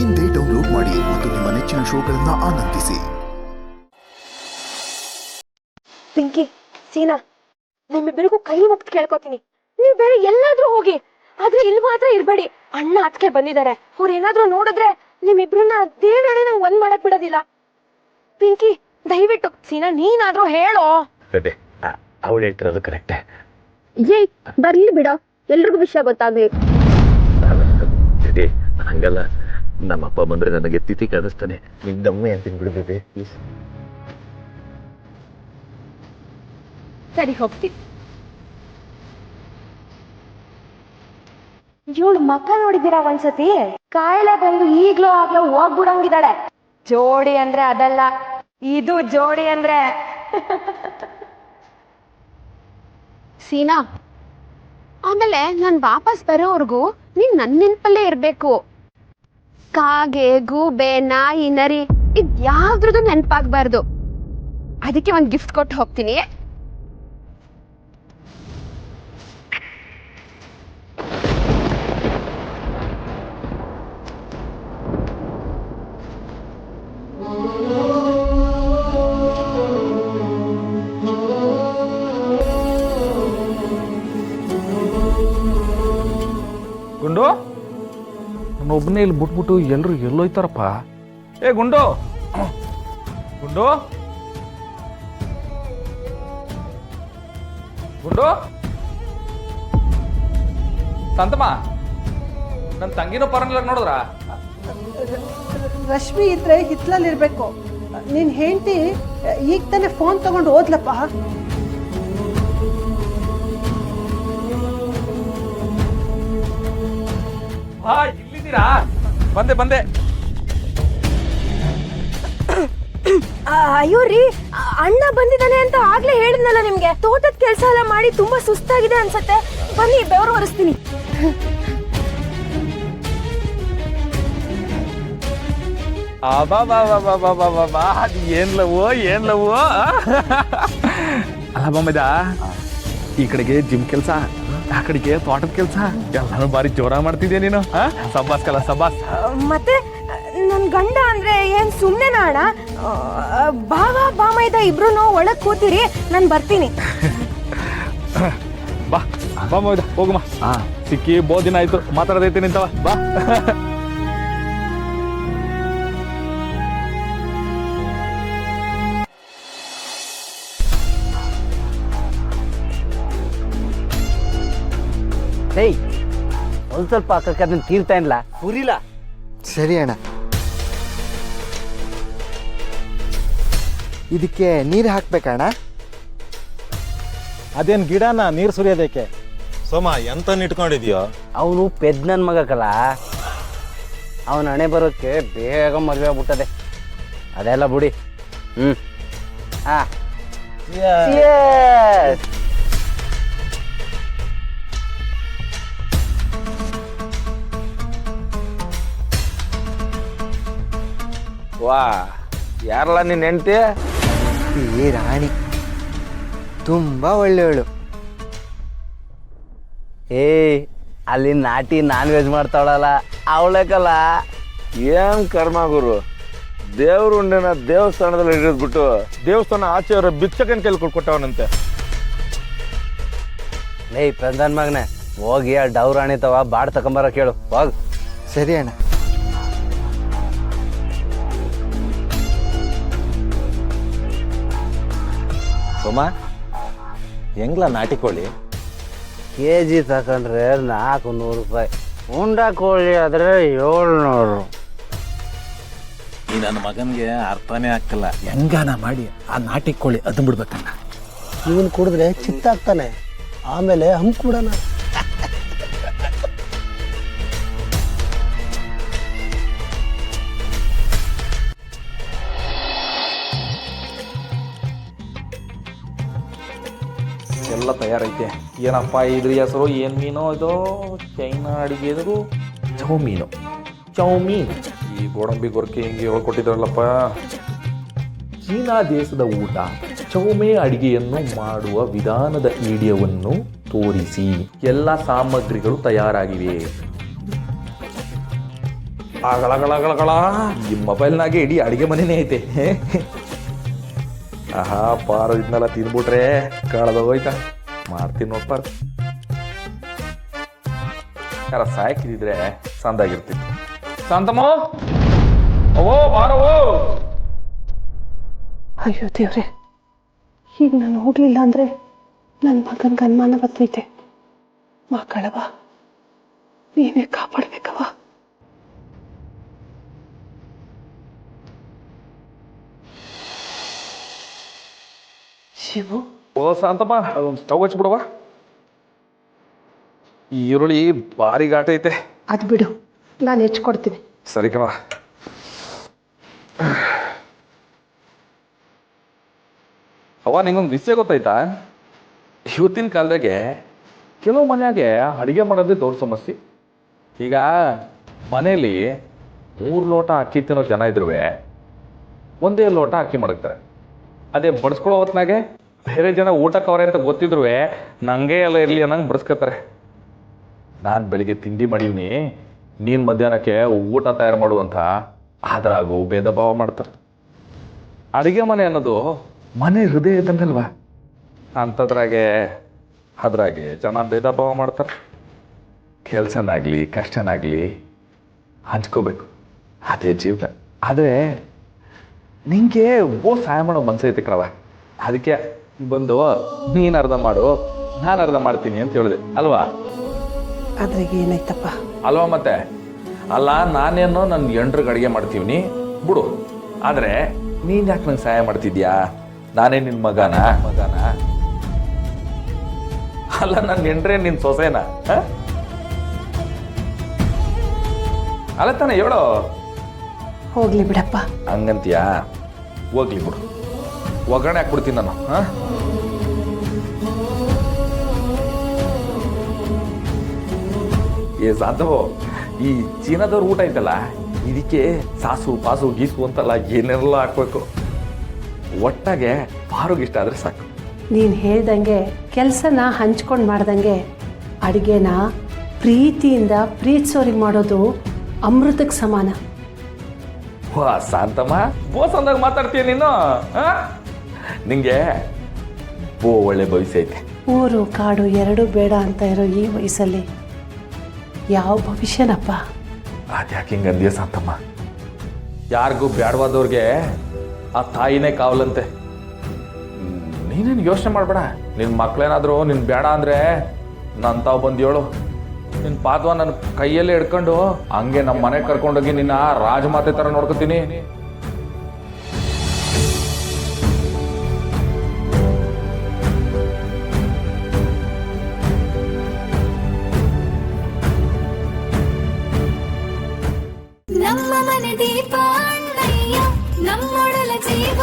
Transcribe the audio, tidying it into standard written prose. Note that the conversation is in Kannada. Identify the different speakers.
Speaker 1: ಇಂದೇ ಡೌನ್ಲೋಡ್ ಮಾಡಿ ಮತ್ತು ನಿಮ್ಮ ನೆಚ್ಚಿನ ಶೋಗಳನ್ನ ಆನಂದಿಸಿ.
Speaker 2: ಪಿಂಕಿ, ಸೀನಾ, ನಿಮ್ಮಿಬ್ಬರಿಗೂ ಕೈ ಮುಗ್ದು ಕೇಳ್ಕೊತೀನಿ, ನೀವು ಬೇರೆ ಎಲ್ಲಾದ್ರೂ ಹೋಗಿ, ಆದ್ರೆ ಇಲ್ಲಿ ಮಾತ್ರ ಇರ್ಬೇಡಿ. ಅಣ್ಣ ಅದಕ್ಕೆ ಬಂದಿದ್ದಾರೆ, ಅವ್ರು ಏನಾದ್ರೂ ನೋಡಿದ್ರೆ ನಿಮ್ಮಿಬ್ರನ್ನ ದೇವರನ್ನ ಒಂದ್ ಮಾಡಕ್ ಬಿಡೋದಿಲ್ಲ. ಪಿಂಕಿ, ದಯವಿಟ್ಟು. ಸೀನಾ, ನೀನಾದ್ರೂ ಹೇಳೋ.
Speaker 3: ಅವಳು ಹೇಳ್ತಿರೋದು ಕರೆಕ್ಟೇ.
Speaker 2: ಬರ್ಲಿ ಬಿಡೋ, ಎಲ್ರಿಗೂ ವಿಷಯ ಗೊತ್ತಾಗ್ಬೇಕು.
Speaker 3: ಹಂಗಲ್ಲ, ನಮ್ಮಪ್ಪ ಬಂದ್ರೆ ನನಗೆ ತಿಥಿ ಕಾಣಿಸ್ತಾನೆ. ನಿಂದಮ್ಮೆ ಅಂತೀನಿ ಬಿಡ್ಬೇಡಿ ಪ್ಲೀಸ್.
Speaker 2: ಸರಿ, ಹೋಗ್ತೀನಿ. ಇವಳು ಮಕ್ಕ ನೋಡಿದ್ದೀರಾ ಒಂದ್ಸತಿ? ಕಾಯಿಲೆ ಬಂದು ಈಗ್ಲೂ ಆಗ್ಲೂ ಹೋಗ್ಬಿಡಂಗಿದ್ದಾಳೆ. ಜೋಡಿ ಅಂದ್ರೆ ಅದಲ್ಲ, ಇದು ಜೋಡಿ ಅಂದ್ರೆ.
Speaker 4: ಸೀನಾ, ಆಮೇಲೆ ನಾನ್ ವಾಪಸ್ ಬರೋವರೆಗೂ ನೀನ್ ನನ್ ನೆನ್ಪಲ್ಲೇ ಇರ್ಬೇಕು. ಕಾಗೆ, ಗೂಬೆ, ನಾಯಿ, ನರಿ ಇದ್ಯಾವ್ದ್ರದ್ದು ನೆನ್ಪಾಗ್ಬಾರ್ದು. ಅದಕ್ಕೆ ಒಂದ್ ಗಿಫ್ಟ್ ಕೊಟ್ಟು ಹೋಗ್ತೀನಿ.
Speaker 5: ಗುಂಡು, ನನ್ನೊಬ್ಬನೇ ಇಲ್ಲಿ ಬಿಟ್ಬಿಟ್ಟು ಎಲ್ಲರೂ ಎಲ್ಲೋಯ್ತಾರಪ್ಪ. ಏ ಗುಂಡು, ಗುಂಡು, ಗುಂಡು, ಸಂತಮ್ಮ, ನನ್ನ ತಂಗಿನೂ ಪರಂಗಿಲ್ಲ ನೋಡಿದ್ರ?
Speaker 6: ರಶ್ಮಿ ಇದ್ರೆ ಹಿತ್ಲಲ್ಲಿರ್ಬೇಕು. ನಿನ್ ಹೆಂಡತಿ ಈಗ ತಾನೆ ಫೋನ್ ತಗೊಂಡು ಹೋದ್ಲಪ್ಪ.
Speaker 5: ಹಾ, ಇಲ್ಲಿದ್ದೀರಾ? ಬಂದೆ ಬಂದೆ.
Speaker 2: ಅಯ್ಯೋ ರೀ, ಅಣ್ಣ ಬಂದಿದ್ದಾನೆ ಅಂತ ಆಗ್ಲೇ ಹೇಳಿದ್ನಲ್ಲ ನಿಮ್ಗೆ. ತೋಟದ ಕೆಲಸ ಎಲ್ಲ ಮಾಡಿ ತುಂಬಾ ಸುಸ್ತಾಗಿದೆ ಅನ್ಸತ್ತೆ, ಬನ್ನಿ ಬೆವರು ಒರೆಸ್ತೀನಿ.
Speaker 5: ಅದು ಏನ್ಲವೋ ಏನ್ಲವೋ. ಅಲ್ಲ ಬೊಮ್ಮದ, ಈ ಕಡೆಗೆ ಜಿಮ್ ಕೆಲಸ, ಆ ಕಡೆಗೆ ತೋಟದ ಕೆಲಸ, ಎಲ್ಲಾನು ಬಾರಿ ಜೋರ ಮಾಡ್ತಿದ್ಯಾ ನೀನು. ಸಬ್ಬಾಸ್ ಕಲ ಸಬ್ಬಾಸ್. ಮತ್ತೆ
Speaker 2: ನನ್ ಗಂಡ ಅಂದ್ರೆ ಏನ್ ಸುಮ್ನೆನಾ ಅಣ್ಣ? ಬಾವ ಬಾಮೈದ ಇಬ್ರು ಒಳಗ್ ಕೂತಿರಿ, ನಾನ್ ಬರ್ತೀನಿ.
Speaker 5: ಬಾ ಬಾ ಮೈದ, ಹೋಗಮ್ಮ. ಸಿಕ್ಕಿ ಬಹು ದಿನ ಆಯ್ತು, ಮಾತಾಡೋದೈತಿ ನಿಂತವ. ಬಾ.
Speaker 7: ಏಯ್, ಒಂದ್ ಸ್ವಲ್ಪ ಹಾಕಕ್ಕೆ ಅದನ್ನ ತೀರ್ತಾ ಇಲ್ಲ, ಪುರಿಲ್ಲ.
Speaker 8: ಸರಿ ಅಣ್ಣ. ಇದಕ್ಕೆ ನೀರು ಹಾಕ್ಬೇಕಣ್ಣ?
Speaker 9: ಅದೇನ್ ಗಿಡನ ನೀರು ಸುರಿಯೋದಕ್ಕೆ?
Speaker 10: ಸೋಮ, ಎಂತ ಇಟ್ಕೊಂಡಿದ್ಯೋ?
Speaker 7: ಅವನು ಪೆದ್ ನನ್ ಮಗಕ್ಕಲ್ಲ, ಅವನ ಹಣೆ ಬರೋಕ್ಕೆ ಬೇಗ ಮದುವೆ ಆಗ್ಬಿಟ್ಟದೆ. ಅದೆಲ್ಲ ಬಿಡಿ. ಹಾ,
Speaker 3: ವಾ, ಯಾರಲ್ಲ ನಿನ್ನ ಹೆಂಡತಿ?
Speaker 8: ಈ ರಾಣಿ ತುಂಬಾ ಒಳ್ಳೆಯವಳು.
Speaker 7: ಅಲ್ಲಿ ನಾಟಿ ನಾನ್ ವೆಜ್ ಮಾಡ್ತಾವಳಲ್ಲ, ಅವಳಕಲ್ಲ.
Speaker 3: ಏನ್ ಕರ್ಮ ಗುರು, ದೇವ್ರ ಉಂಡೆನ ದೇವಸ್ಥಾನದಲ್ಲಿ ಹಿಡಿದ್ಬಿಟ್ಟು ದೇವಸ್ಥಾನ ಆಚೆ ಅವ್ರ ಭಿಕ್ಷಕನ್ ಕೈಲಿ ಕೊಟ್ಟವನಂತೆ.
Speaker 7: ಪ್ರಧಾನ್ ಮಗನೆ, ಹೋಗಿ ಆ ಡೌರಾಣಿ ತವ ಬಾಡ್ ತಕೊಂಬರ ಕೇಳು, ಹೋಗ್.
Speaker 8: ಸರಿ ಅಣ್ಣ.
Speaker 10: ಸೋಮ, ಹೆಂಗ್ಲ ನಾಟಿ ಕೋಳಿ?
Speaker 7: ಕೆಜಿ ತಕೊಂಡ್ರೆ 400 ರೂಪಾಯಿ, ಉಂಡ ಕೋಳಿ ಆದ್ರೆ 700.
Speaker 10: ಈ ನನ್ನ ಮಗನ್ಗೆ ಅರ್ಥನೇ ಆಗ್ತಿಲ್ಲ. ಹೆಂಗಾನ ಮಾಡಿ ಆ ನಾಟಿ ಕೋಳಿ ಅದನ್ ಬಿಡ್ಬೇಕಣ್ಣ.
Speaker 6: ಇವನ್ ಕುಡಿದ್ರೆ ಚಿತ್ತಾಗ್ತಾನೆ, ಆಮೇಲೆ ಹಂಪ್ ಕೂಡಣ.
Speaker 5: ಎಲ್ಲ ತಯಾರೈತೆ. ಏನಪ್ಪ ಇದ್ರ ಹೆಸರು? ಏನ್ ಮೀನು ಇದು? ಚೈನಾ ಅಡಿಗೆದು ಚೌಮೀನು. ಚೌಮೀನ್. ಈ ಗೋಡಂಬಿ ಗೊರಕೆ ಹಿಂಗೆ ಹೇಳ್ಕೊಟ್ಟಿದ್ರಲ್ಲಪ್ಪ. ಚೀನಾ ದೇಶದ ಊಟ ಚೌಮೆ ಅಡಿಗೆಯನ್ನು ಮಾಡುವ ವಿಧಾನದ ವಿಡಿಯೋವನ್ನು ತೋರಿಸಿ. ಎಲ್ಲ ಸಾಮಗ್ರಿಗಳು ತಯಾರಾಗಿವೆ. ಆಗಳಗಳಗಳಗಳ ಈ ಮೊಬೈಲ್ನಾಗೆ ಇಡೀ ಅಡಿಗೆ ಮನೆನೇ ಐತೆ ಆಹಾ ಪಾರ ಇದನ್ನೆಲ್ಲ ತಿಂದ್ಬಿಟ್ರೆ ಕಳೆದೋಯ್ತಾ ಮಾಡ್ತೀನಿ ನೋಡ್ಪಾರ ಯಾರ ಸಾಕಿದ್ರೆ ಸಂದಾಗಿರ್ತಿತ್ತು ಶಾಂತಮ್ಮ ಅವೋ ಬಾರವೋ
Speaker 6: ಅಯ್ಯೋ ದೇವ್ರೆ ಈಗ ನಾನು ಹೋಗ್ಲಿಲ್ಲ ಅಂದ್ರೆ ನನ್ನ ಮಗನ್ಗೆ ಅನುಮಾನ ಬರ್ತೈತೆ ಮಕ್ಕಳವ ನೀವೇ ಕಾಪಾಡ್ಬೇಕವ. ಶಿವು
Speaker 5: ಓ ಶಾಂತಮ್ಮ ಅದೊಂದು ಸ್ಟವ್ ಹಚ್ಬಿಡವ ಈ ಈರುಳ್ಳಿ ಭಾರಿ ಘಾಟ ಐತೆ
Speaker 6: ಅದು ಬಿಡು, ನಾನು ಹೆಚ್ಕೊಡ್ತೀನಿ.
Speaker 5: ಸರಿ ಕಣ ಅವ ನಿಂಗೊಂದು ವಿಷಯ ಗೊತ್ತಾಯ್ತಾ? ಇವತ್ತಿನ ಕಾಲದಾಗೆ ಕೆಲವು ಮನೆಯಾಗೆ ಅಡುಗೆ ಮಾಡೋದೇ ದೊಡ್ಡ ಸಮಸ್ಯೆ. ಈಗ ಮನೇಲಿ 3 ಲೋಟ ಅಕ್ಕಿ ತಿನ್ನೋ ಜನ ಇದ್ರು ಒಂದೇ ಲೋಟ ಅಕ್ಕಿ ಮಡಗ್ತಾರೆ. ಅದೇ ಬಡಿಸ್ಕೊಳ್ಳೋ ಹೊತ್ನಾಗೆ ಬೇರೆ ಜನ ಊಟಕ್ಕೆ ಅವರೇ ಅಂತ ಗೊತ್ತಿದ್ರು ನಂಗೆ ಎಲ್ಲ ಇರಲಿ ಅನ್ನಂಗೆ ಬಡಿಸ್ಕೊತಾರೆ. ನಾನು ಬೆಳಿಗ್ಗೆ ತಿಂಡಿ ಮಾಡೀನಿ, ನೀನು ಮಧ್ಯಾಹ್ನಕ್ಕೆ ಊಟ ತಯಾರು ಮಾಡುವಂಥ ಅದ್ರಾಗೂ ಭೇದ ಭಾವ ಮಾಡ್ತಾರೆ. ಅಡುಗೆ ಮನೆ ಅನ್ನೋದು ಮನೆ ಹೃದಯ ಇದ್ದಂಗಲ್ವಾ, ಅಂಥದ್ರಾಗೆ ಜನ ಭೇದ ಭಾವ ಮಾಡ್ತಾರೆ. ಕೆಲಸನಾಗಲಿ ಕಷ್ಟನಾಗಲಿ ಹಂಚ್ಕೋಬೇಕು, ಅದೇ ಜೀವನ. ಆದರೆ ನಿಂಗೆ ಸಹಾಯ ಮಾಡೋ ಮನಸ್ಸೈತೆ ಕಣವ, ಅದಕ್ಕೆ ಬಂದು ನೀನು ಅರ್ಧ ಮಾಡು ನಾನು ಅರ್ಧ ಮಾಡ್ತೀನಿ ಅಂತ ಹೇಳಿದೆ ಅಲ್ವಾ?
Speaker 6: ಅದ್ರಾಗ ಏನಾಯ್ತಪ್ಪ?
Speaker 5: ಅಲ್ವಾ ಮತ್ತೆ? ಅಲ್ಲ ನಾನೇನೋ ನನ್ನ ಎಂಟ್ರಿಗೆ ಅಡುಗೆ ಮಾಡ್ತೀವಿ ಬಿಡು, ಆದರೆ ನೀನು ಯಾಕೆ ನಂಗೆ ಸಹಾಯ ಮಾಡ್ತಿದ್ಯಾ? ನಾನೇ ನಿನ್ನ ಮಗನ ಅಲ್ಲ, ನನ್ನ ಎಂಟ್ರೆ ನಿನ್ನ ಸೊಸೆನಾ? ಅಲ್ಲ ತಾನೆ ಹೇಳೋ.
Speaker 6: ಹೋಗ್ಲಿ ಬಿಡಪ್ಪ.
Speaker 5: ಹಂಗಂತೀಯಾ? ಹೋಗ್ಲಿ ಬಿಡು, ಒಗ್ಗರಣೆ ಹಾಕ್ಬಿಡ್ತೀನಿ ನಾನು. ಏ ಸಾಧು, ಈ ಚೀನಾದವ್ರ ಊಟ ಐತಲ್ಲ, ಇದಕ್ಕೆ ಸಾಸು ಪಾಸು ಗೀಸು ಅಂತಲ್ಲ ಏನೆಲ್ಲ ಹಾಕ್ಬೇಕು. ಒಟ್ಟಾಗೆ ಪಾರುಗಿಷ್ಟ ಆದರೆ ಸಾಕು.
Speaker 6: ನೀನು ಹೇಳ್ದಂಗೆ ಕೆಲಸನ ಹಂಚ್ಕೊಂಡು ಮಾಡ್ದಂಗೆ ಅಡುಗೆನ ಪ್ರೀತಿಯಿಂದ ಪ್ರೀತಿಸೋರಿಗೆ ಮಾಡೋದು ಅಮೃತಕ್ಕೆ ಸಮಾನ.
Speaker 5: ವಾ ಶಾಂತಮ್ಮ, ಬೋಸಂದಾಗ ಮಾತಾಡ್ತೀಯ ನೀನು. ನಿಂಗೆ ಒಳ್ಳೆ ಭವಿಷ್ಯ ಐತೆ.
Speaker 6: ಊರು ಕಾಡು ಎರಡೂ ಬೇಡ ಅಂತ ಇರೋ ಈ ವಯಸ್ಸಲ್ಲಿ ಯಾವ ಭವಿಷ್ಯನಪ್ಪ?
Speaker 5: ಅದ್ಯಾಕೆ ಹಿಂಗಂದ್ಯ ಶಾಂತಮ್ಮ? ಯಾರಿಗೂ ಬೇಡವಾದವ್ರಿಗೆ ಆ ತಾಯಿನೇ ಕಾವಲಂತೆ. ನೀನೇನು ಯೋಚನೆ ಮಾಡಬೇಡ. ನಿನ್ನ ಮಕ್ಳೇನಾದ್ರು ನಿನ್ ಬೇಡ ಅಂದ್ರೆ ನಾನು ತಾವು ಬಂದು ಹೇಳು, ನಿನ್ನ ಪಾದವ ನನ್ನ ಕೈಯಲ್ಲೇ ಹಿಡ್ಕೊಂಡು ಹಂಗೆ ನಮ್ಮ ಮನೆಗೆ ಕರ್ಕೊಂಡೋಗಿ ನಿನ್ನ ರಾಜಮಾತೆ ಥರ ನೋಡ್ಕೊತೀನಿ.
Speaker 11: ನಮ್ಮ ಮನೆ ದೀಪ ಅಣ್ಣಯ್ಯ, ನಮ್ಮೊಡಲ ಜೀವ